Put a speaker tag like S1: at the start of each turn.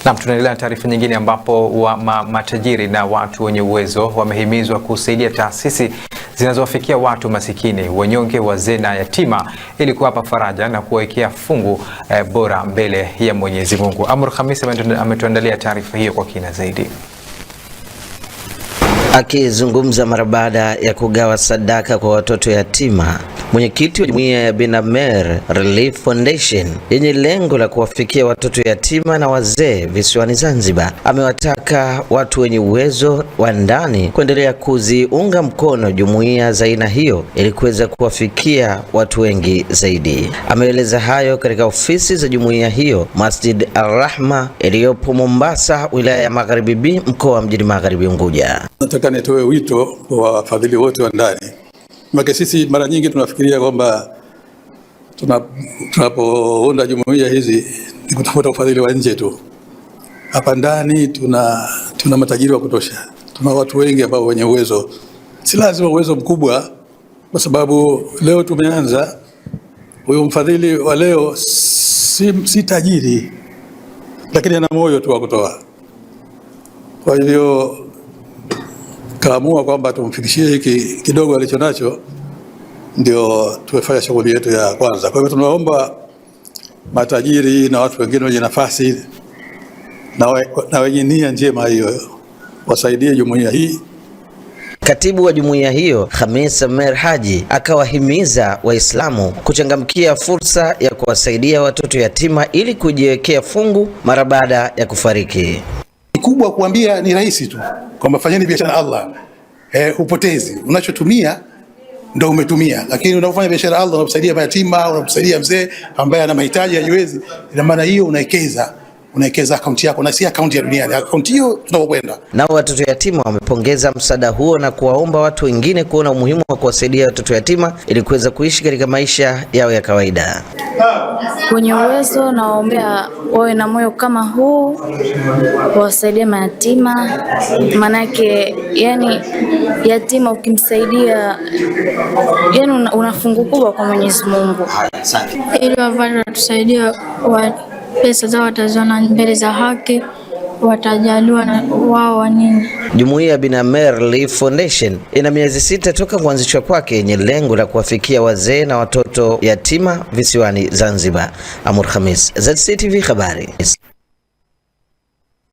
S1: Na tunaendelea na taarifa nyingine ambapo matajiri na watu wenye uwezo wamehimizwa kusaidia taasisi zinazowafikia watu masikini, wanyonge, wazee na yatima ili kuwapa faraja na kuwekea fungu bora mbele ya Mwenyezi Mungu. Amur Khamis ametuandalia taarifa hiyo kwa kina zaidi.
S2: Akizungumza mara baada ya kugawa sadaka kwa watoto yatima, mwenyekiti wa jumuiya ya Bin Amer Relief Foundation yenye lengo la kuwafikia watoto yatima na wazee visiwani Zanzibar amewataka watu wenye uwezo wa ndani kuendelea kuziunga mkono jumuiya za aina hiyo ili kuweza kuwafikia watu wengi zaidi. Ameeleza hayo katika ofisi za jumuiya hiyo Masjid Al-Rahma iliyopo Mombasa, wilaya ya Magharibi B, mkoa wa Mjini Magharibi Unguja.
S3: Nataka nitoe wito kwa wafadhili wote wa ndani. Maana sisi mara nyingi tunafikiria kwamba tunapounda jumuiya hizi ni kutafuta ufadhili wa nje tu. Hapa ndani tuna matajiri wa kutosha. Tuna watu wengi ambao wenye uwezo. Si lazima uwezo mkubwa, kwa sababu leo tumeanza. Huyo mfadhili wa leo si tajiri, lakini ana moyo tu wa kutoa. Kwa hivyo kaamua kwamba tumfikishie hiki kidogo alichonacho, ndio tumefanya shughuli yetu ya kwanza. Kwa hivyo tunaomba matajiri na watu wengine wenye nafasi na wenye nia njema hiyo wasaidie jumuiya hii.
S2: Katibu wa jumuiya hiyo Khamis Amer Haji akawahimiza Waislamu kuchangamkia fursa ya kuwasaidia watoto yatima ili kujiwekea fungu mara baada ya kufariki.
S4: Kubwa kuambia ni rahisi tu kwamba fanyeni biashara Allah. Upotezi unachotumia ndio umetumia, lakini unapofanya biashara Allah unamsaidia yatima, unamsaidia mzee ambaye ana mahitaji hajiwezi, ina maana hiyo unaekeza akaunti yako na si akaunti ya dunia, akaunti hiyo tunapokwenda.
S2: Nao watoto yatima wamepongeza msaada huo na kuwaomba watu wengine kuona umuhimu wa kuwasaidia watoto yatima ili kuweza kuishi katika maisha yao ya kawaida.
S5: Wenye uwezo na waombea wawe na moyo kama huu, wasaidie mayatima, manake yani yatima ukimsaidia yani una fungu kubwa kwa Mwenyezi Mungu.
S6: Ili watusaidia pesa zao wataziona mbele za haki, watajaliwa na wao wa nini.
S2: Jumuiya ya Bin Amer Relief Foundation ina miezi 6 toka kuanzishwa kwake yenye lengo la kuwafikia wazee na watoto yatima visiwani Zanzibar. Amur Khamis, ZCTV habari.